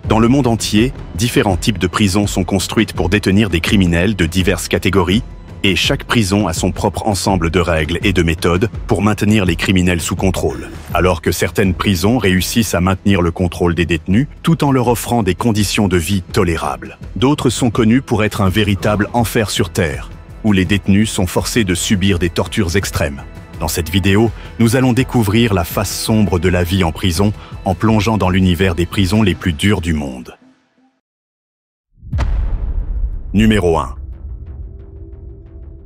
Dans le monde entier, différents types de prisons sont construites pour détenir des criminels de diverses catégories, et chaque prison a son propre ensemble de règles et de méthodes pour maintenir les criminels sous contrôle. Alors que certaines prisons réussissent à maintenir le contrôle des détenus tout en leur offrant des conditions de vie tolérables. D'autres sont connues pour être un véritable enfer sur terre, où les détenus sont forcés de subir des tortures extrêmes. Dans cette vidéo, nous allons découvrir la face sombre de la vie en prison en plongeant dans l'univers des prisons les plus dures du monde. Numéro 1.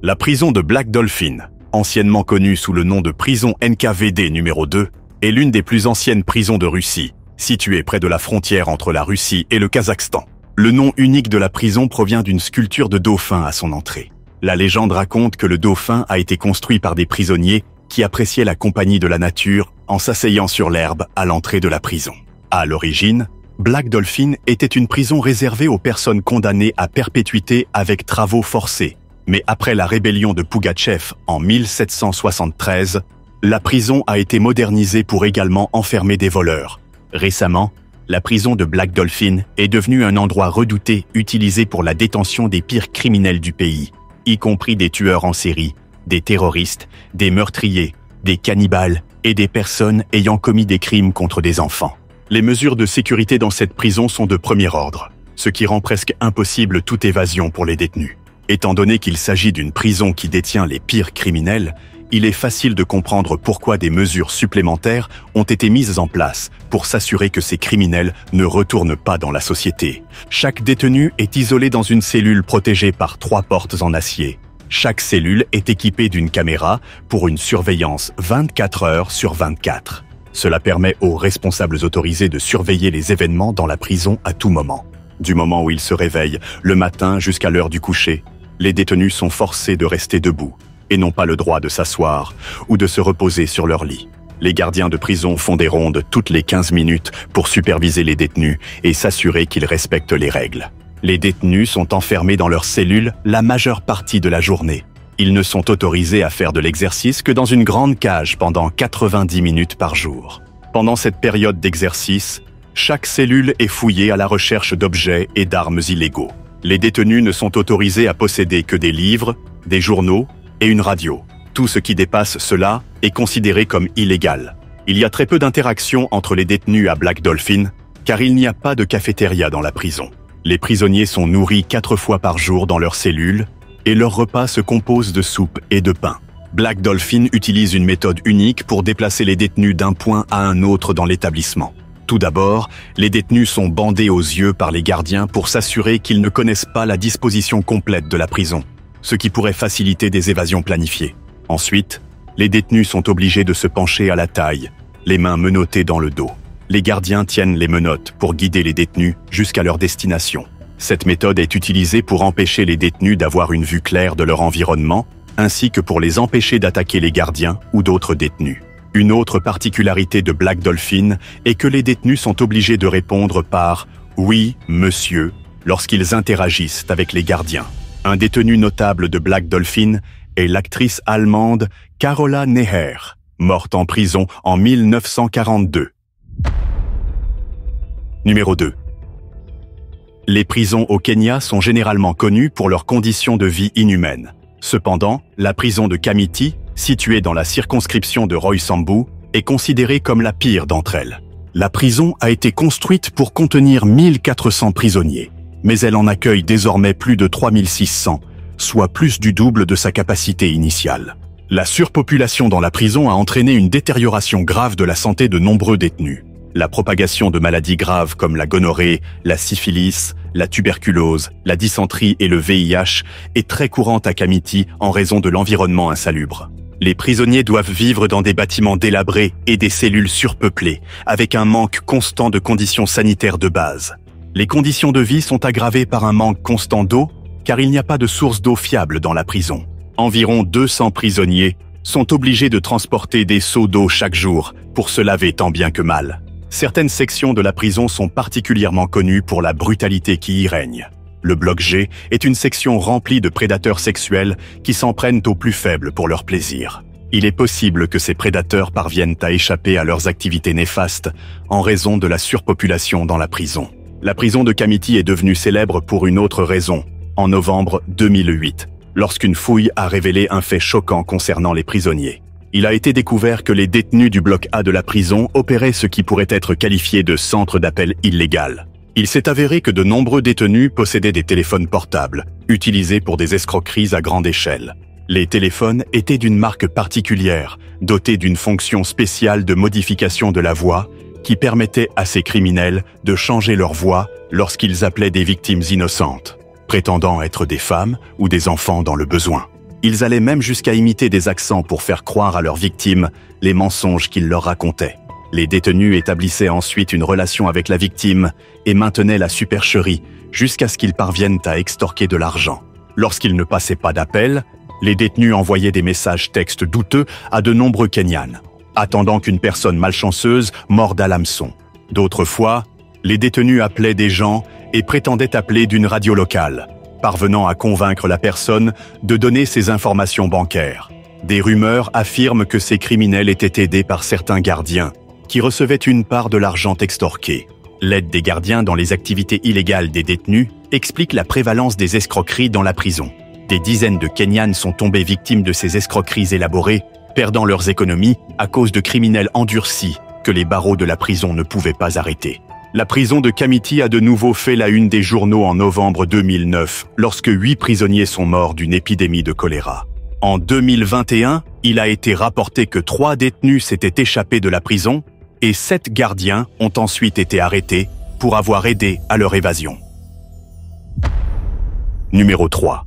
La prison de Black Dolphin, anciennement connue sous le nom de prison NKVD numéro 2, est l'une des plus anciennes prisons de Russie, située près de la frontière entre la Russie et le Kazakhstan. Le nom unique de la prison provient d'une sculpture de dauphin à son entrée. La légende raconte que le dauphin a été construit par des prisonniers qui appréciaient la compagnie de la nature en s'asseyant sur l'herbe à l'entrée de la prison. À l'origine, Black Dolphin était une prison réservée aux personnes condamnées à perpétuité avec travaux forcés. Mais après la rébellion de Pougatchev en 1773, la prison a été modernisée pour également enfermer des voleurs. Récemment, la prison de Black Dolphin est devenue un endroit redouté utilisé pour la détention des pires criminels du pays, y compris des tueurs en série, des terroristes, des meurtriers, des cannibales et des personnes ayant commis des crimes contre des enfants. Les mesures de sécurité dans cette prison sont de premier ordre, ce qui rend presque impossible toute évasion pour les détenus. Étant donné qu'il s'agit d'une prison qui détient les pires criminels, il est facile de comprendre pourquoi des mesures supplémentaires ont été mises en place pour s'assurer que ces criminels ne retournent pas dans la société. Chaque détenu est isolé dans une cellule protégée par 3 portes en acier. Chaque cellule est équipée d'une caméra pour une surveillance 24 heures sur 24. Cela permet aux responsables autorisés de surveiller les événements dans la prison à tout moment. Du moment où ils se réveillent, le matin jusqu'à l'heure du coucher, les détenus sont forcés de rester debout et n'ont pas le droit de s'asseoir ou de se reposer sur leur lit. Les gardiens de prison font des rondes toutes les 15 minutes pour superviser les détenus et s'assurer qu'ils respectent les règles. Les détenus sont enfermés dans leurs cellules la majeure partie de la journée. Ils ne sont autorisés à faire de l'exercice que dans une grande cage pendant 90 minutes par jour. Pendant cette période d'exercice, chaque cellule est fouillée à la recherche d'objets et d'armes illégaux. Les détenus ne sont autorisés à posséder que des livres, des journaux et une radio. Tout ce qui dépasse cela est considéré comme illégal. Il y a très peu d'interactions entre les détenus à Black Dolphin, car il n'y a pas de cafétéria dans la prison. Les prisonniers sont nourris 4 fois par jour dans leurs cellules, et leurs repas se composent de soupe et de pain. Black Dolphin utilise une méthode unique pour déplacer les détenus d'un point à un autre dans l'établissement. Tout d'abord, les détenus sont bandés aux yeux par les gardiens pour s'assurer qu'ils ne connaissent pas la disposition complète de la prison, ce qui pourrait faciliter des évasions planifiées. Ensuite, les détenus sont obligés de se pencher à la taille, les mains menottées dans le dos. Les gardiens tiennent les menottes pour guider les détenus jusqu'à leur destination. Cette méthode est utilisée pour empêcher les détenus d'avoir une vue claire de leur environnement, ainsi que pour les empêcher d'attaquer les gardiens ou d'autres détenus. Une autre particularité de Black Dolphin est que les détenus sont obligés de répondre par « oui, monsieur » lorsqu'ils interagissent avec les gardiens. Un détenu notable de Black Dolphin est l'actrice allemande Carola Neher, morte en prison en 1942. Numéro 2. Les prisons au Kenya sont généralement connues pour leurs conditions de vie inhumaines. Cependant, la prison de Kamiti, située dans la circonscription de Roysambu, est considérée comme la pire d'entre elles. La prison a été construite pour contenir 1400 prisonniers, mais elle en accueille désormais plus de 3600, soit plus du double de sa capacité initiale. La surpopulation dans la prison a entraîné une détérioration grave de la santé de nombreux détenus. La propagation de maladies graves comme la gonorrhée, la syphilis, la tuberculose, la dysenterie et le VIH est très courante à Kamiti en raison de l'environnement insalubre. Les prisonniers doivent vivre dans des bâtiments délabrés et des cellules surpeuplées, avec un manque constant de conditions sanitaires de base. Les conditions de vie sont aggravées par un manque constant d'eau, car il n'y a pas de source d'eau fiable dans la prison. Environ 200 prisonniers sont obligés de transporter des seaux d'eau chaque jour pour se laver tant bien que mal. Certaines sections de la prison sont particulièrement connues pour la brutalité qui y règne. Le bloc G est une section remplie de prédateurs sexuels qui s'en prennent aux plus faibles pour leur plaisir. Il est possible que ces prédateurs parviennent à échapper à leurs activités néfastes en raison de la surpopulation dans la prison. La prison de Kamiti est devenue célèbre pour une autre raison, en novembre 2008, lorsqu'une fouille a révélé un fait choquant concernant les prisonniers. Il a été découvert que les détenus du bloc A de la prison opéraient ce qui pourrait être qualifié de centre d'appel illégal. Il s'est avéré que de nombreux détenus possédaient des téléphones portables, utilisés pour des escroqueries à grande échelle. Les téléphones étaient d'une marque particulière, dotés d'une fonction spéciale de modification de la voix, qui permettait à ces criminels de changer leur voix lorsqu'ils appelaient des victimes innocentes, prétendant être des femmes ou des enfants dans le besoin. Ils allaient même jusqu'à imiter des accents pour faire croire à leurs victimes les mensonges qu'ils leur racontaient. Les détenus établissaient ensuite une relation avec la victime et maintenaient la supercherie jusqu'à ce qu'ils parviennent à extorquer de l'argent. Lorsqu'ils ne passaient pas d'appel, les détenus envoyaient des messages textes douteux à de nombreux Kenyans, attendant qu'une personne malchanceuse morde à l'hameçon. D'autres fois, les détenus appelaient des gens et prétendaient appeler d'une radio locale, parvenant à convaincre la personne de donner ses informations bancaires. Des rumeurs affirment que ces criminels étaient aidés par certains gardiens, qui recevaient une part de l'argent extorqué. L'aide des gardiens dans les activités illégales des détenus explique la prévalence des escroqueries dans la prison. Des dizaines de Kenyans sont tombés victimes de ces escroqueries élaborées, perdant leurs économies à cause de criminels endurcis que les barreaux de la prison ne pouvaient pas arrêter. La prison de Kamiti a de nouveau fait la une des journaux en novembre 2009, lorsque 8 prisonniers sont morts d'une épidémie de choléra. En 2021, il a été rapporté que 3 détenus s'étaient échappés de la prison et 7 gardiens ont ensuite été arrêtés pour avoir aidé à leur évasion. Numéro 3.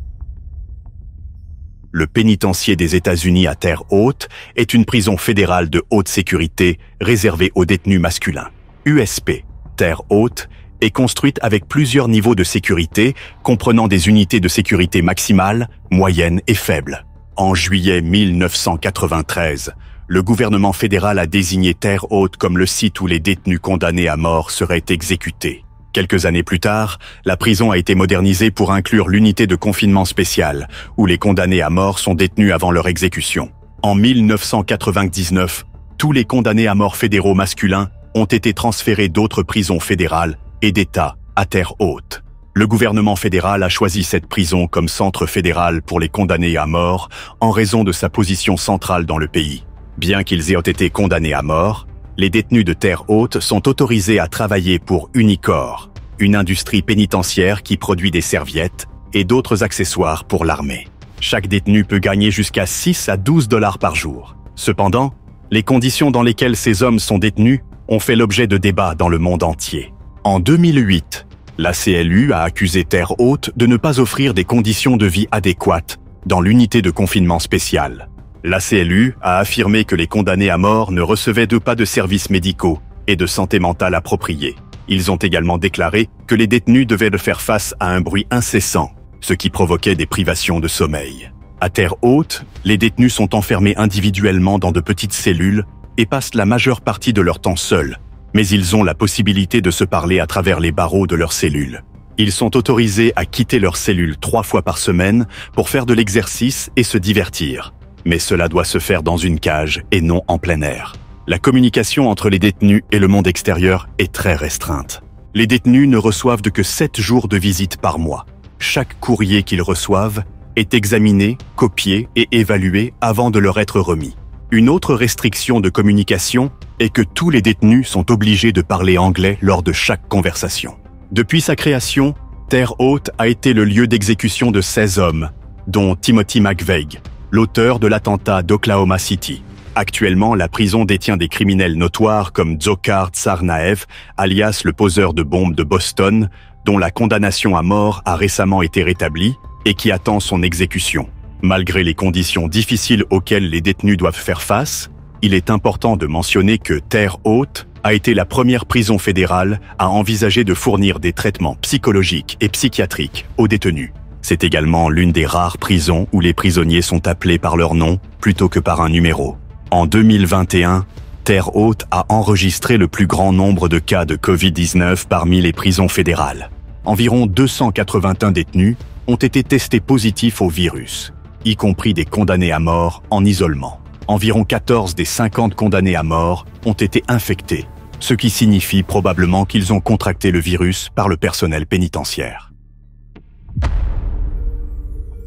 Le pénitencier des États-Unis à Terre Haute est une prison fédérale de haute sécurité réservée aux détenus masculins. USP, Terre Haute, est construite avec plusieurs niveaux de sécurité, comprenant des unités de sécurité maximales, moyennes et faibles. En juillet 1993, le gouvernement fédéral a désigné Terre Haute comme le site où les détenus condamnés à mort seraient exécutés. Quelques années plus tard, la prison a été modernisée pour inclure l'unité de confinement spéciale, où les condamnés à mort sont détenus avant leur exécution. En 1999, tous les condamnés à mort fédéraux masculins ont été transférés d'autres prisons fédérales et d'État à Terre Haute. Le gouvernement fédéral a choisi cette prison comme centre fédéral pour les condamnés à mort en raison de sa position centrale dans le pays. Bien qu'ils aient été condamnés à mort, les détenus de Terre Haute sont autorisés à travailler pour Unicor, une industrie pénitentiaire qui produit des serviettes et d'autres accessoires pour l'armée. Chaque détenu peut gagner jusqu'à 6 à 12 $ par jour. Cependant, les conditions dans lesquelles ces hommes sont détenus ont fait l'objet de débats dans le monde entier. En 2008, la CLU a accusé Terre Haute de ne pas offrir des conditions de vie adéquates dans l'unité de confinement spécial. La CLU a affirmé que les condamnés à mort ne recevaient pas de services médicaux et de santé mentale appropriés. Ils ont également déclaré que les détenus devaient faire face à un bruit incessant, ce qui provoquait des privations de sommeil. À Terre Haute, les détenus sont enfermés individuellement dans de petites cellules et passent la majeure partie de leur temps seuls, mais ils ont la possibilité de se parler à travers les barreaux de leurs cellules. Ils sont autorisés à quitter leur cellule 3 fois par semaine pour faire de l'exercice et se divertir. Mais cela doit se faire dans une cage et non en plein air. La communication entre les détenus et le monde extérieur est très restreinte. Les détenus ne reçoivent que 7 jours de visite par mois. Chaque courrier qu'ils reçoivent est examiné, copié et évalué avant de leur être remis. Une autre restriction de communication est que tous les détenus sont obligés de parler anglais lors de chaque conversation. Depuis sa création, Terre Haute a été le lieu d'exécution de 16 hommes, dont Timothy McVeigh, l'auteur de l'attentat d'Oklahoma City. Actuellement, la prison détient des criminels notoires comme Dzhokhar Tsarnaev, alias le poseur de bombes de Boston, dont la condamnation à mort a récemment été rétablie et qui attend son exécution. Malgré les conditions difficiles auxquelles les détenus doivent faire face, il est important de mentionner que Terre Haute a été la première prison fédérale à envisager de fournir des traitements psychologiques et psychiatriques aux détenus. C'est également l'une des rares prisons où les prisonniers sont appelés par leur nom plutôt que par un numéro. En 2021, Terre Haute a enregistré le plus grand nombre de cas de Covid-19 parmi les prisons fédérales. Environ 281 détenus ont été testés positifs au virus, y compris des condamnés à mort en isolement. Environ 14 des 50 condamnés à mort ont été infectés, ce qui signifie probablement qu'ils ont contracté le virus par le personnel pénitentiaire.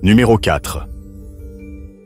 Numéro 4.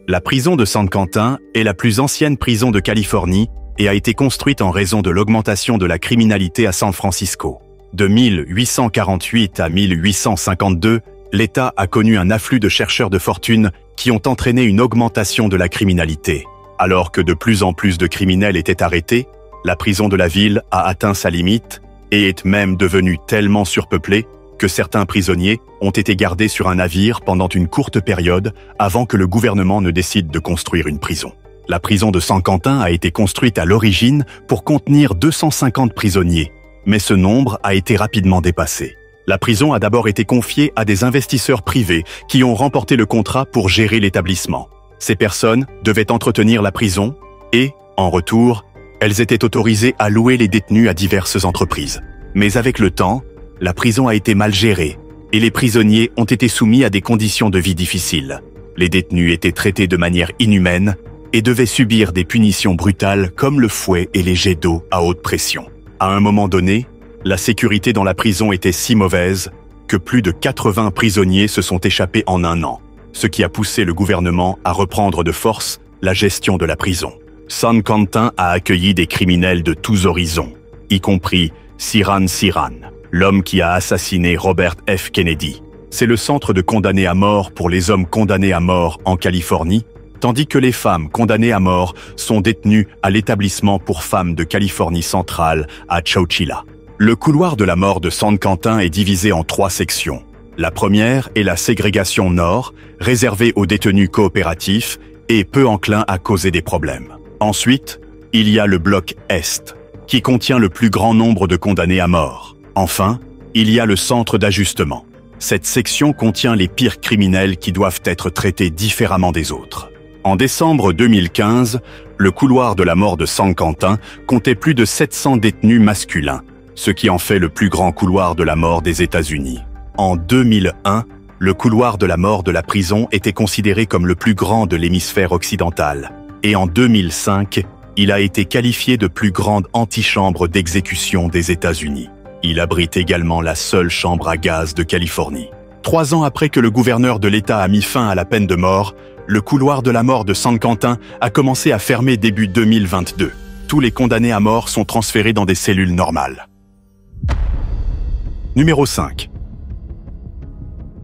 La prison de San Quentin est la plus ancienne prison de Californie et a été construite en raison de l'augmentation de la criminalité à San Francisco. De 1848 à 1852, l'État a connu un afflux de chercheurs de fortune qui ont entraîné une augmentation de la criminalité. Alors que de plus en plus de criminels étaient arrêtés, la prison de la ville a atteint sa limite et est même devenue tellement surpeuplée que certains prisonniers ont été gardés sur un navire pendant une courte période avant que le gouvernement ne décide de construire une prison. La prison de San Quentin a été construite à l'origine pour contenir 250 prisonniers, mais ce nombre a été rapidement dépassé. La prison a d'abord été confiée à des investisseurs privés qui ont remporté le contrat pour gérer l'établissement. Ces personnes devaient entretenir la prison et, en retour, elles étaient autorisées à louer les détenus à diverses entreprises. Mais avec le temps, la prison a été mal gérée et les prisonniers ont été soumis à des conditions de vie difficiles. Les détenus étaient traités de manière inhumaine et devaient subir des punitions brutales comme le fouet et les jets d'eau à haute pression. À un moment donné, la sécurité dans la prison était si mauvaise que plus de 80 prisonniers se sont échappés en un an, ce qui a poussé le gouvernement à reprendre de force la gestion de la prison. San Quentin a accueilli des criminels de tous horizons, y compris Sirhan Sirhan, l'homme qui a assassiné Robert F. Kennedy. C'est le centre de condamnés à mort pour les hommes condamnés à mort en Californie, tandis que les femmes condamnées à mort sont détenues à l'établissement pour femmes de Californie centrale à Chowchilla. Le couloir de la mort de San Quentin est divisé en 3 sections. La première est la ségrégation nord, réservée aux détenus coopératifs et peu enclins à causer des problèmes. Ensuite, il y a le bloc Est, qui contient le plus grand nombre de condamnés à mort. Enfin, il y a le centre d'ajustement. Cette section contient les pires criminels qui doivent être traités différemment des autres. En décembre 2015, le couloir de la mort de San Quentin comptait plus de 700 détenus masculins, ce qui en fait le plus grand couloir de la mort des États-Unis. En 2001, le couloir de la mort de la prison était considéré comme le plus grand de l'hémisphère occidental. Et en 2005, il a été qualifié de plus grande antichambre d'exécution des États-Unis. Il abrite également la seule chambre à gaz de Californie. 3 ans après que le gouverneur de l'État a mis fin à la peine de mort, le couloir de la mort de San Quentin a commencé à fermer début 2022. Tous les condamnés à mort sont transférés dans des cellules normales. Numéro 5.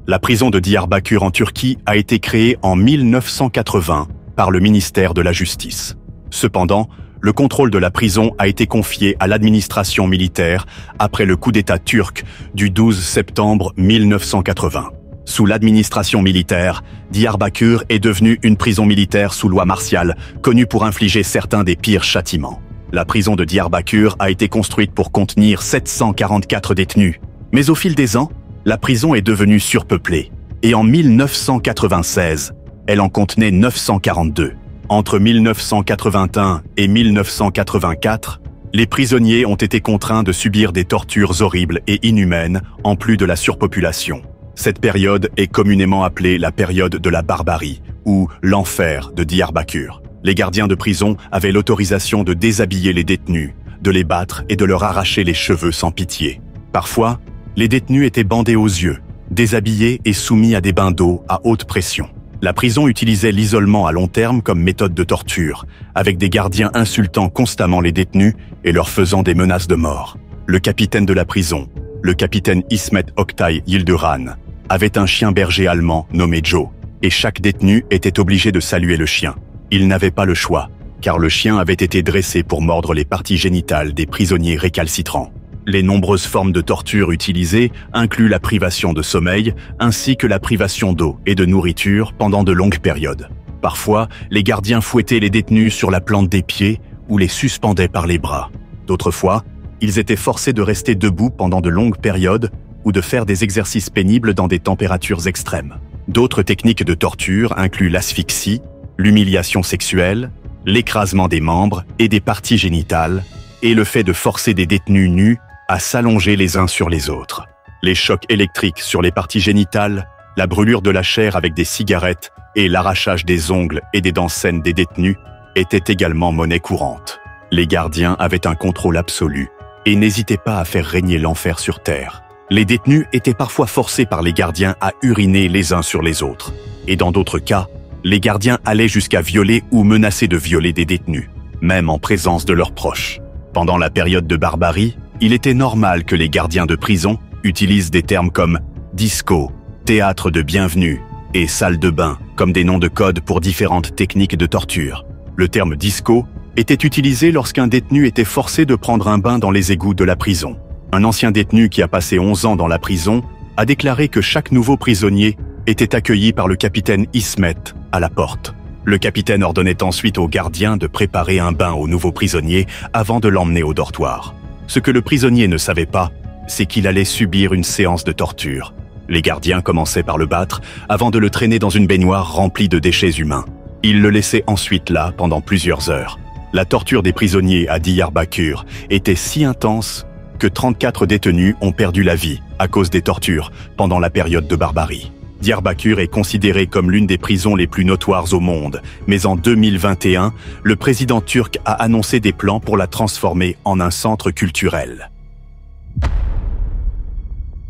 La prison de Diyarbakır en Turquie a été créée en 1980 par le ministère de la Justice. Cependant, le contrôle de la prison a été confié à l'administration militaire après le coup d'État turc du 12 septembre 1980. Sous l'administration militaire, Diyarbakır est devenue une prison militaire sous loi martiale, connue pour infliger certains des pires châtiments. La prison de Diyarbakır a été construite pour contenir 744 détenus. Mais au fil des ans, la prison est devenue surpeuplée. Et en 1996, elle en contenait 942. Entre 1981 et 1984, les prisonniers ont été contraints de subir des tortures horribles et inhumaines, en plus de la surpopulation. Cette période est communément appelée la période de la barbarie, ou l'enfer de Diyarbakır. Les gardiens de prison avaient l'autorisation de déshabiller les détenus, de les battre et de leur arracher les cheveux sans pitié. Parfois, les détenus étaient bandés aux yeux, déshabillés et soumis à des bains d'eau à haute pression. La prison utilisait l'isolement à long terme comme méthode de torture, avec des gardiens insultant constamment les détenus et leur faisant des menaces de mort. Le capitaine de la prison, le capitaine İsmet Oktay Yildiran, avait un chien berger allemand nommé Joe, et chaque détenu était obligé de saluer le chien. Il n'avait pas le choix, car le chien avait été dressé pour mordre les parties génitales des prisonniers récalcitrants. Les nombreuses formes de torture utilisées incluent la privation de sommeil ainsi que la privation d'eau et de nourriture pendant de longues périodes. Parfois, les gardiens fouettaient les détenus sur la plante des pieds ou les suspendaient par les bras. D'autres fois, ils étaient forcés de rester debout pendant de longues périodes ou de faire des exercices pénibles dans des températures extrêmes. D'autres techniques de torture incluent l'asphyxie, l'humiliation sexuelle, l'écrasement des membres et des parties génitales, et le fait de forcer des détenus nus à s'allonger les uns sur les autres. Les chocs électriques sur les parties génitales, la brûlure de la chair avec des cigarettes et l'arrachage des ongles et des dents saines des détenus étaient également monnaie courante. Les gardiens avaient un contrôle absolu et n'hésitaient pas à faire régner l'enfer sur terre. Les détenus étaient parfois forcés par les gardiens à uriner les uns sur les autres. Et dans d'autres cas, les gardiens allaient jusqu'à violer ou menacer de violer des détenus, même en présence de leurs proches. Pendant la période de barbarie, il était normal que les gardiens de prison utilisent des termes comme disco, théâtre de bienvenue et salle de bain comme des noms de code pour différentes techniques de torture. Le terme disco était utilisé lorsqu'un détenu était forcé de prendre un bain dans les égouts de la prison. Un ancien détenu qui a passé 11 ans dans la prison a déclaré que chaque nouveau prisonnier était accueilli par le capitaine Ismet à la porte. Le capitaine ordonnait ensuite aux gardiens de préparer un bain au nouveau prisonnier avant de l'emmener au dortoir. Ce que le prisonnier ne savait pas, c'est qu'il allait subir une séance de torture. Les gardiens commençaient par le battre avant de le traîner dans une baignoire remplie de déchets humains. Ils le laissaient ensuite là pendant plusieurs heures. La torture des prisonniers à Diyarbakır était si intense que 34 détenus ont perdu la vie à cause des tortures pendant la période de barbarie. Diyarbakır est considérée comme l'une des prisons les plus notoires au monde, mais en 2021, le président turc a annoncé des plans pour la transformer en un centre culturel.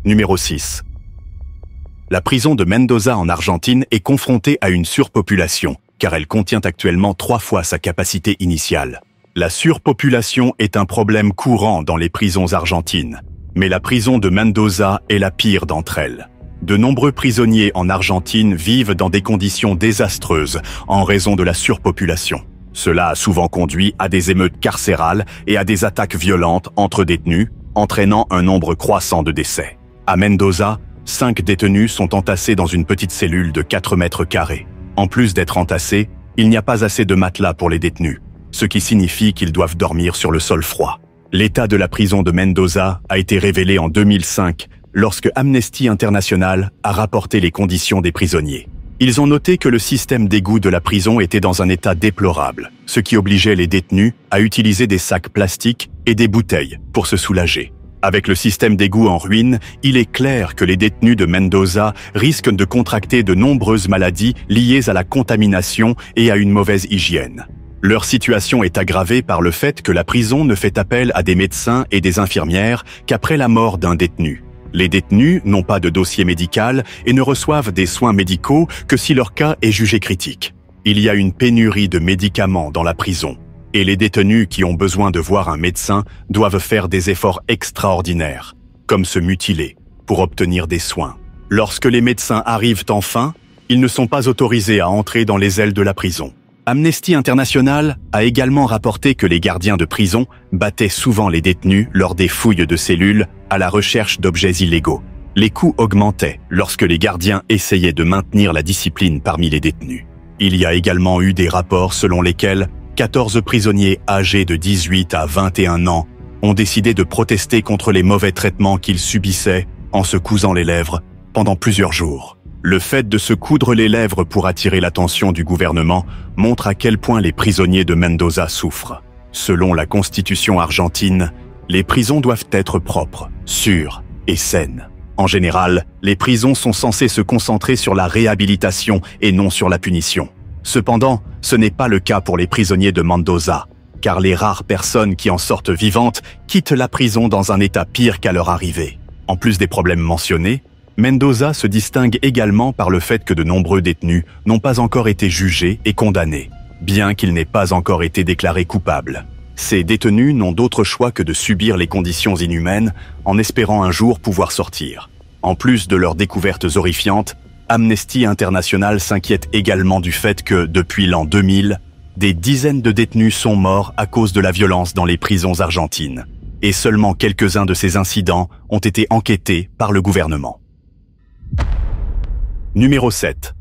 Numéro 6. La prison de Mendoza en Argentine est confrontée à une surpopulation, car elle contient actuellement 3 fois sa capacité initiale. La surpopulation est un problème courant dans les prisons argentines, mais la prison de Mendoza est la pire d'entre elles. De nombreux prisonniers en Argentine vivent dans des conditions désastreuses en raison de la surpopulation. Cela a souvent conduit à des émeutes carcérales et à des attaques violentes entre détenus, entraînant un nombre croissant de décès. À Mendoza, 5 détenus sont entassés dans une petite cellule de 4 mètres carrés. En plus d'être entassés, il n'y a pas assez de matelas pour les détenus, ce qui signifie qu'ils doivent dormir sur le sol froid. L'état de la prison de Mendoza a été révélé en 2005 lorsque Amnesty International a rapporté les conditions des prisonniers. Ils ont noté que le système d'égout de la prison était dans un état déplorable, ce qui obligeait les détenus à utiliser des sacs plastiques et des bouteilles pour se soulager. Avec le système d'égout en ruine, il est clair que les détenus de Mendoza risquent de contracter de nombreuses maladies liées à la contamination et à une mauvaise hygiène. Leur situation est aggravée par le fait que la prison ne fait appel à des médecins et des infirmières qu'après la mort d'un détenu. Les détenus n'ont pas de dossier médical et ne reçoivent des soins médicaux que si leur cas est jugé critique. Il y a une pénurie de médicaments dans la prison, et les détenus qui ont besoin de voir un médecin doivent faire des efforts extraordinaires, comme se mutiler, pour obtenir des soins. Lorsque les médecins arrivent enfin, ils ne sont pas autorisés à entrer dans les ailes de la prison. Amnesty International a également rapporté que les gardiens de prison battaient souvent les détenus lors des fouilles de cellules à la recherche d'objets illégaux. Les coups augmentaient lorsque les gardiens essayaient de maintenir la discipline parmi les détenus. Il y a également eu des rapports selon lesquels 14 prisonniers âgés de 18 à 21 ans ont décidé de protester contre les mauvais traitements qu'ils subissaient en se cousant les lèvres pendant plusieurs jours. Le fait de se coudre les lèvres pour attirer l'attention du gouvernement montre à quel point les prisonniers de Mendoza souffrent. Selon la Constitution argentine, les prisons doivent être propres, sûres et saines. En général, les prisons sont censées se concentrer sur la réhabilitation et non sur la punition. Cependant, ce n'est pas le cas pour les prisonniers de Mendoza, car les rares personnes qui en sortent vivantes quittent la prison dans un état pire qu'à leur arrivée. En plus des problèmes mentionnés, Mendoza se distingue également par le fait que de nombreux détenus n'ont pas encore été jugés et condamnés, bien qu'ils n'aient pas encore été déclarés coupables. Ces détenus n'ont d'autre choix que de subir les conditions inhumaines en espérant un jour pouvoir sortir. En plus de leurs découvertes horrifiantes, Amnesty International s'inquiète également du fait que, depuis l'an 2000, des dizaines de détenus sont morts à cause de la violence dans les prisons argentines. Et seulement quelques-uns de ces incidents ont été enquêtés par le gouvernement. Numéro 7.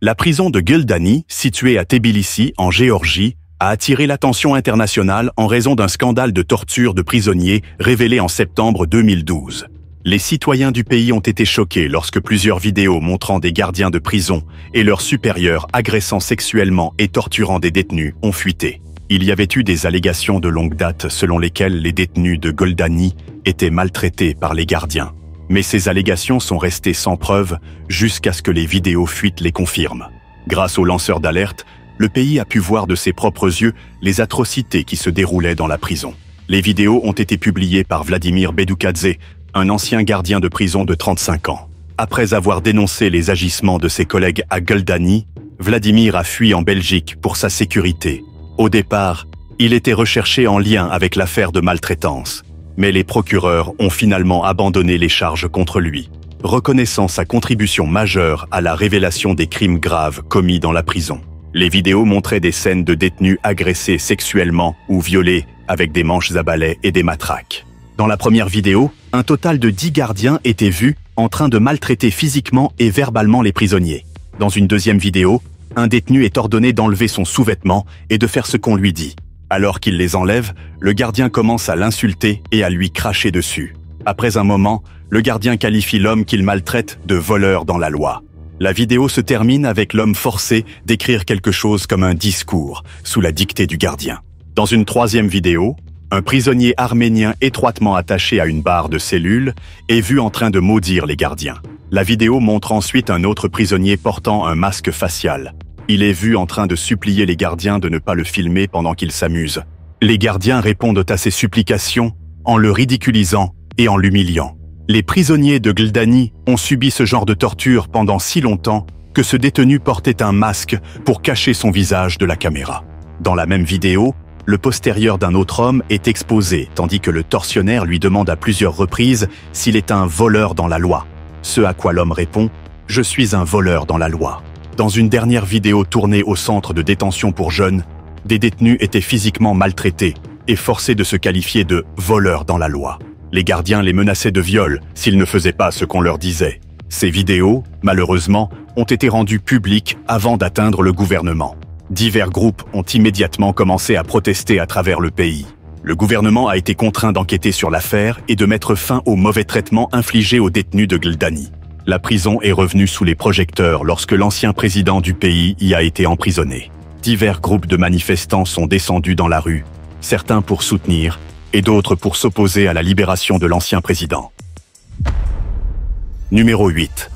La prison de Guldani, située à Tbilissi, en Géorgie, a attiré l'attention internationale en raison d'un scandale de torture de prisonniers révélé en septembre 2012. Les citoyens du pays ont été choqués lorsque plusieurs vidéos montrant des gardiens de prison et leurs supérieurs agressant sexuellement et torturant des détenus ont fuité. Il y avait eu des allégations de longue date selon lesquelles les détenus de Guldani étaient maltraités par les gardiens. Mais ces allégations sont restées sans preuve jusqu'à ce que les vidéos fuites les confirment. Grâce aux lanceurs d'alerte, le pays a pu voir de ses propres yeux les atrocités qui se déroulaient dans la prison. Les vidéos ont été publiées par Vladimir Bedukadze, un ancien gardien de prison de 35 ans. Après avoir dénoncé les agissements de ses collègues à Guldani, Vladimir a fui en Belgique pour sa sécurité. Au départ, il était recherché en lien avec l'affaire de maltraitance, mais les procureurs ont finalement abandonné les charges contre lui, reconnaissant sa contribution majeure à la révélation des crimes graves commis dans la prison. Les vidéos montraient des scènes de détenus agressés sexuellement ou violés avec des manches à balai et des matraques. Dans la première vidéo, un total de 10 gardiens étaient vus en train de maltraiter physiquement et verbalement les prisonniers. Dans une deuxième vidéo, un détenu est ordonné d'enlever son sous-vêtement et de faire ce qu'on lui dit. Alors qu'il les enlève, le gardien commence à l'insulter et à lui cracher dessus. Après un moment, le gardien qualifie l'homme qu'il maltraite de voleur dans la loi. La vidéo se termine avec l'homme forcé d'écrire quelque chose comme un discours, sous la dictée du gardien. Dans une troisième vidéo, un prisonnier arménien étroitement attaché à une barre de cellule est vu en train de maudire les gardiens. La vidéo montre ensuite un autre prisonnier portant un masque facial. Il est vu en train de supplier les gardiens de ne pas le filmer pendant qu'il s'amuse. Les gardiens répondent à ses supplications en le ridiculisant et en l'humiliant. Les prisonniers de Guldani ont subi ce genre de torture pendant si longtemps que ce détenu portait un masque pour cacher son visage de la caméra. Dans la même vidéo, le postérieur d'un autre homme est exposé, tandis que le tortionnaire lui demande à plusieurs reprises s'il est un voleur dans la loi. Ce à quoi l'homme répond « Je suis un voleur dans la loi ». Dans une dernière vidéo tournée au centre de détention pour jeunes, des détenus étaient physiquement maltraités et forcés de se qualifier de « voleurs dans la loi ». Les gardiens les menaçaient de viol s'ils ne faisaient pas ce qu'on leur disait. Ces vidéos, malheureusement, ont été rendues publiques avant d'atteindre le gouvernement. Divers groupes ont immédiatement commencé à protester à travers le pays. Le gouvernement a été contraint d'enquêter sur l'affaire et de mettre fin aux mauvais traitements infligés aux détenus de Guldani. La prison est revenue sous les projecteurs lorsque l'ancien président du pays y a été emprisonné. Divers groupes de manifestants sont descendus dans la rue, certains pour soutenir et d'autres pour s'opposer à la libération de l'ancien président. Numéro 8.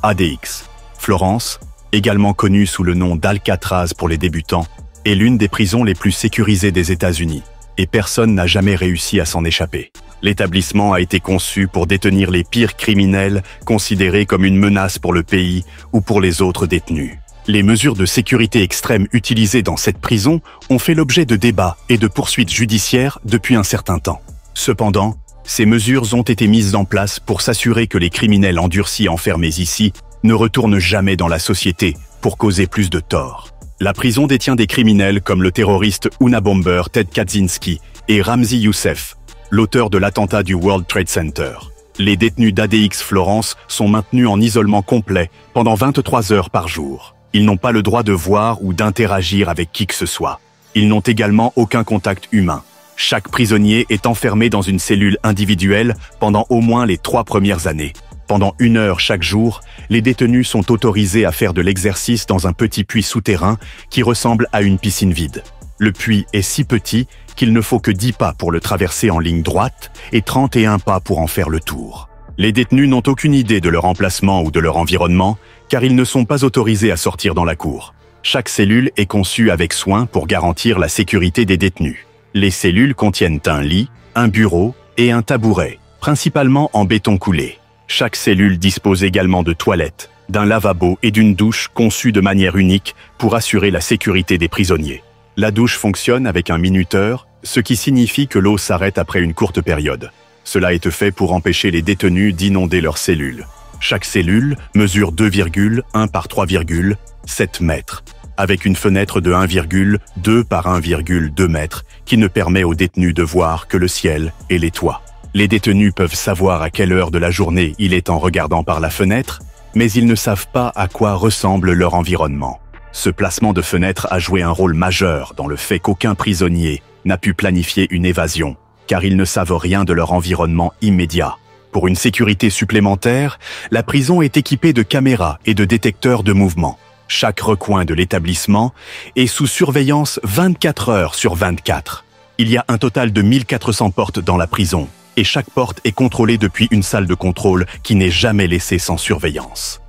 ADX. Florence, également connue sous le nom d'Alcatraz pour les débutants, est l'une des prisons les plus sécurisées des États-Unis, et personne n'a jamais réussi à s'en échapper. L'établissement a été conçu pour détenir les pires criminels considérés comme une menace pour le pays ou pour les autres détenus. Les mesures de sécurité extrême utilisées dans cette prison ont fait l'objet de débats et de poursuites judiciaires depuis un certain temps. Cependant, ces mesures ont été mises en place pour s'assurer que les criminels endurcis enfermés ici ne retournent jamais dans la société pour causer plus de tort. La prison détient des criminels comme le terroriste Unabomber Ted Kaczynski et Ramzi Youssef, l'auteur de l'attentat du World Trade Center. Les détenus d'ADX Florence sont maintenus en isolement complet pendant 23 heures par jour. Ils n'ont pas le droit de voir ou d'interagir avec qui que ce soit. Ils n'ont également aucun contact humain. Chaque prisonnier est enfermé dans une cellule individuelle pendant au moins les 3 premières années. Pendant 1 heure chaque jour, les détenus sont autorisés à faire de l'exercice dans un petit puits souterrain qui ressemble à une piscine vide. Le puits est si petit qu'il ne faut que 10 pas pour le traverser en ligne droite et 31 pas pour en faire le tour. Les détenus n'ont aucune idée de leur emplacement ou de leur environnement, car ils ne sont pas autorisés à sortir dans la cour. Chaque cellule est conçue avec soin pour garantir la sécurité des détenus. Les cellules contiennent un lit, un bureau et un tabouret, principalement en béton coulé. Chaque cellule dispose également de toilettes, d'un lavabo et d'une douche conçue de manière unique pour assurer la sécurité des prisonniers. La douche fonctionne avec un minuteur, ce qui signifie que l'eau s'arrête après une courte période. Cela est fait pour empêcher les détenus d'inonder leurs cellules. Chaque cellule mesure 2,1 par 3,7 mètres, avec une fenêtre de 1,2 par 1,2 mètres qui ne permet aux détenus de voir que le ciel et les toits. Les détenus peuvent savoir à quelle heure de la journée il est en regardant par la fenêtre, mais ils ne savent pas à quoi ressemble leur environnement. Ce placement de fenêtre a joué un rôle majeur dans le fait qu'aucun prisonnier n'a pu planifier une évasion, car ils ne savent rien de leur environnement immédiat. Pour une sécurité supplémentaire, la prison est équipée de caméras et de détecteurs de mouvement. Chaque recoin de l'établissement est sous surveillance 24 heures sur 24. Il y a un total de 1400 portes dans la prison, et chaque porte est contrôlée depuis une salle de contrôle qui n'est jamais laissée sans surveillance.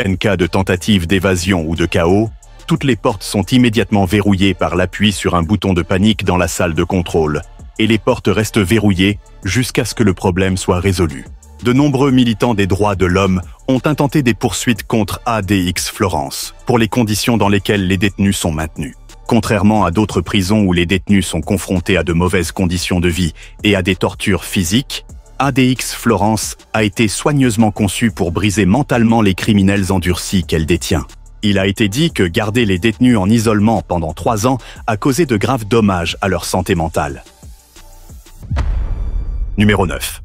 En cas de tentative d'évasion ou de chaos, toutes les portes sont immédiatement verrouillées par l'appui sur un bouton de panique dans la salle de contrôle, et les portes restent verrouillées jusqu'à ce que le problème soit résolu. De nombreux militants des droits de l'homme ont intenté des poursuites contre ADX Florence pour les conditions dans lesquelles les détenus sont maintenus. Contrairement à d'autres prisons où les détenus sont confrontés à de mauvaises conditions de vie et à des tortures physiques, ADX Florence a été soigneusement conçu pour briser mentalement les criminels endurcis qu'elle détient. Il a été dit que garder les détenus en isolement pendant 3 ans a causé de graves dommages à leur santé mentale. Numéro 9.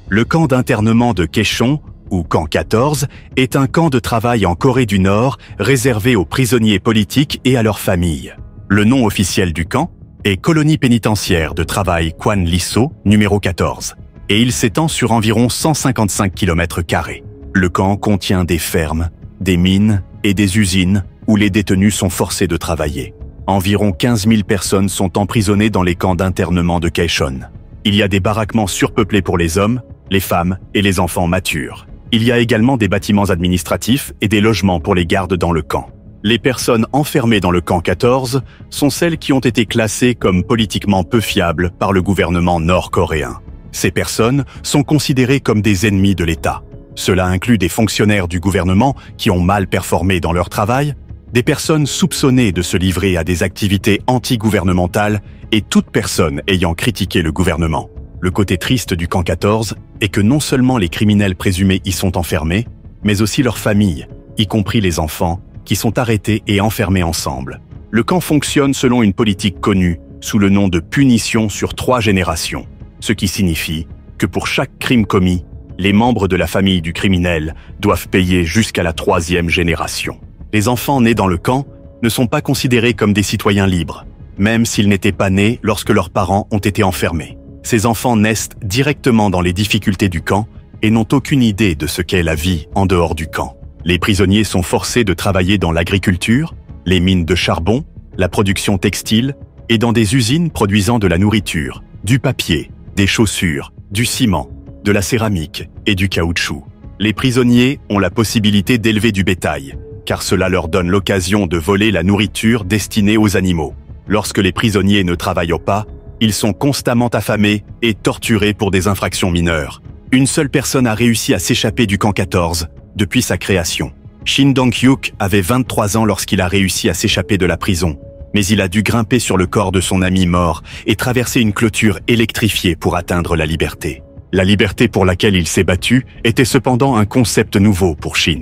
Le camp d'internement de Kaechon, ou camp 14, est un camp de travail en Corée du Nord réservé aux prisonniers politiques et à leurs familles. Le nom officiel du camp est Colonie pénitentiaire de travail Kwan-Liso, numéro 14, et il s'étend sur environ 155 km². Le camp contient des fermes, des mines et des usines où les détenus sont forcés de travailler. Environ 15 000 personnes sont emprisonnées dans les camps d'internement de Kaechon. Il y a des baraquements surpeuplés pour les hommes, les femmes et les enfants matures. Il y a également des bâtiments administratifs et des logements pour les gardes dans le camp. Les personnes enfermées dans le camp 14 sont celles qui ont été classées comme politiquement peu fiables par le gouvernement nord-coréen. Ces personnes sont considérées comme des ennemis de l'État. Cela inclut des fonctionnaires du gouvernement qui ont mal performé dans leur travail, des personnes soupçonnées de se livrer à des activités anti-gouvernementales et toute personne ayant critiqué le gouvernement. Le côté triste du camp 14 est que non seulement les criminels présumés y sont enfermés, mais aussi leurs familles, y compris les enfants, qui sont arrêtés et enfermés ensemble. Le camp fonctionne selon une politique connue sous le nom de punition sur 3 générations, ce qui signifie que pour chaque crime commis, les membres de la famille du criminel doivent payer jusqu'à la 3e génération. Les enfants nés dans le camp ne sont pas considérés comme des citoyens libres, même s'ils n'étaient pas nés lorsque leurs parents ont été enfermés. Ces enfants naissent directement dans les difficultés du camp et n'ont aucune idée de ce qu'est la vie en dehors du camp. Les prisonniers sont forcés de travailler dans l'agriculture, les mines de charbon, la production textile et dans des usines produisant de la nourriture, du papier, des chaussures, du ciment, de la céramique et du caoutchouc. Les prisonniers ont la possibilité d'élever du bétail, car cela leur donne l'occasion de voler la nourriture destinée aux animaux. Lorsque les prisonniers ne travaillent pas, ils sont constamment affamés et torturés pour des infractions mineures. Une seule personne a réussi à s'échapper du camp 14 depuis sa création. Shin Dong-hyuk avait 23 ans lorsqu'il a réussi à s'échapper de la prison, mais il a dû grimper sur le corps de son ami mort et traverser une clôture électrifiée pour atteindre la liberté. La liberté pour laquelle il s'est battu était cependant un concept nouveau pour Shin,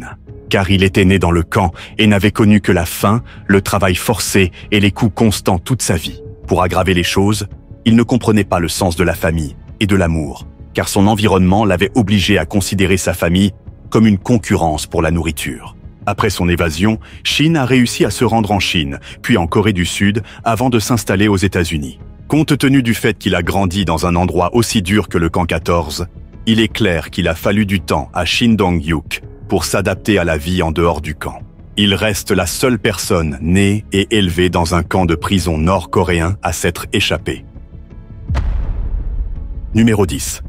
car il était né dans le camp et n'avait connu que la faim, le travail forcé et les coups constants toute sa vie. Pour aggraver les choses, il ne comprenait pas le sens de la famille et de l'amour, car son environnement l'avait obligé à considérer sa famille comme une concurrence pour la nourriture. Après son évasion, Shin a réussi à se rendre en Chine, puis en Corée du Sud, avant de s'installer aux États-Unis. Compte tenu du fait qu'il a grandi dans un endroit aussi dur que le camp 14, il est clair qu'il a fallu du temps à Shin Dong-hyuk pour s'adapter à la vie en dehors du camp. Il reste la seule personne née et élevée dans un camp de prison nord-coréen à s'être échappée. Numéro 10.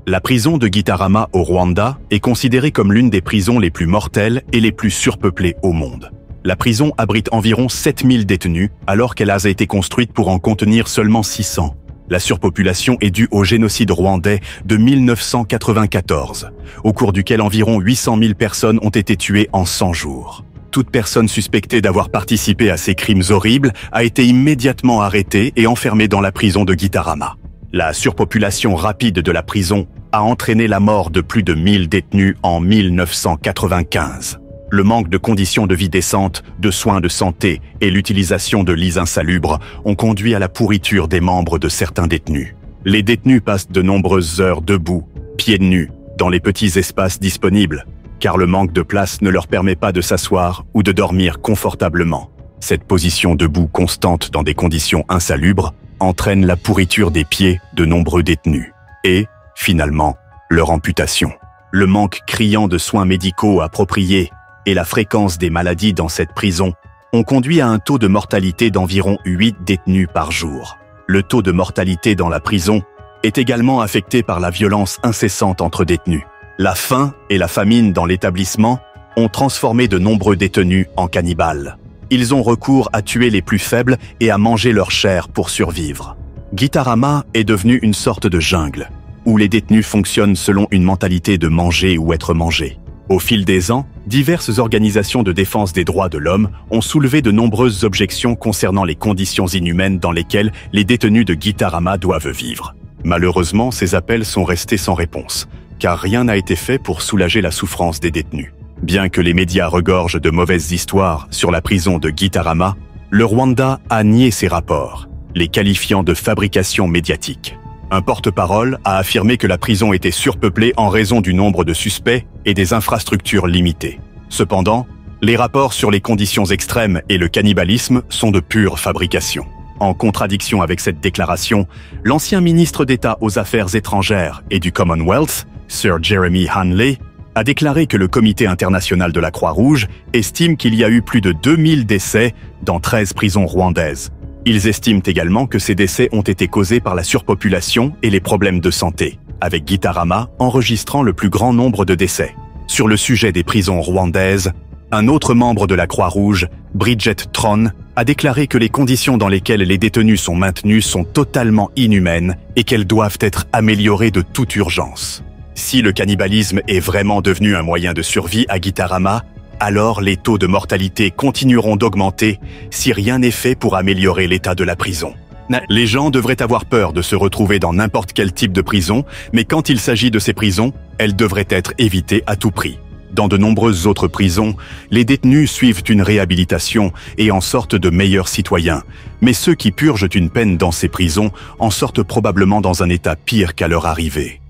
La prison de Gitarama au Rwanda est considérée comme l'une des prisons les plus mortelles et les plus surpeuplées au monde. La prison abrite environ 7000 détenus, alors qu'elle a été construite pour en contenir seulement 600. La surpopulation est due au génocide rwandais de 1994, au cours duquel environ 800 000 personnes ont été tuées en 100 jours. Toute personne suspectée d'avoir participé à ces crimes horribles a été immédiatement arrêtée et enfermée dans la prison de Gitarama. La surpopulation rapide de la prison a entraîné la mort de plus de 1000 détenus en 1995. Le manque de conditions de vie décentes, de soins de santé et l'utilisation de lits insalubres ont conduit à la pourriture des membres de certains détenus. Les détenus passent de nombreuses heures debout, pieds nus, dans les petits espaces disponibles, car le manque de place ne leur permet pas de s'asseoir ou de dormir confortablement. Cette position debout constante dans des conditions insalubres entraîne la pourriture des pieds de nombreux détenus et, finalement, leur amputation. Le manque criant de soins médicaux appropriés et la fréquence des maladies dans cette prison ont conduit à un taux de mortalité d'environ 8 détenus par jour. Le taux de mortalité dans la prison est également affecté par la violence incessante entre détenus. La faim et la famine dans l'établissement ont transformé de nombreux détenus en cannibales. Ils ont recours à tuer les plus faibles et à manger leur chair pour survivre. Gitarama est devenu une sorte de jungle, où les détenus fonctionnent selon une mentalité de manger ou être mangé. Au fil des ans, diverses organisations de défense des droits de l'homme ont soulevé de nombreuses objections concernant les conditions inhumaines dans lesquelles les détenus de Gitarama doivent vivre. Malheureusement, ces appels sont restés sans réponse, car rien n'a été fait pour soulager la souffrance des détenus. Bien que les médias regorgent de mauvaises histoires sur la prison de Gitarama, le Rwanda a nié ces rapports, les qualifiant de fabrication médiatique. Un porte-parole a affirmé que la prison était surpeuplée en raison du nombre de suspects et des infrastructures limitées. Cependant, les rapports sur les conditions extrêmes et le cannibalisme sont de pure fabrication. En contradiction avec cette déclaration, l'ancien ministre d'État aux Affaires étrangères et du Commonwealth, Sir Jeremy Hanley, a déclaré que le Comité international de la Croix-Rouge estime qu'il y a eu plus de 2000 décès dans 13 prisons rwandaises. Ils estiment également que ces décès ont été causés par la surpopulation et les problèmes de santé, avec Gitarama enregistrant le plus grand nombre de décès. Sur le sujet des prisons rwandaises, un autre membre de la Croix-Rouge, Bridget Tron, a déclaré que les conditions dans lesquelles les détenus sont maintenus sont totalement inhumaines et qu'elles doivent être améliorées de toute urgence. Si le cannibalisme est vraiment devenu un moyen de survie à Gitarama, alors les taux de mortalité continueront d'augmenter si rien n'est fait pour améliorer l'état de la prison. Les gens devraient avoir peur de se retrouver dans n'importe quel type de prison, mais quand il s'agit de ces prisons, elles devraient être évitées à tout prix. Dans de nombreuses autres prisons, les détenus suivent une réhabilitation et en sortent de meilleurs citoyens. Mais ceux qui purgent une peine dans ces prisons en sortent probablement dans un état pire qu'à leur arrivée.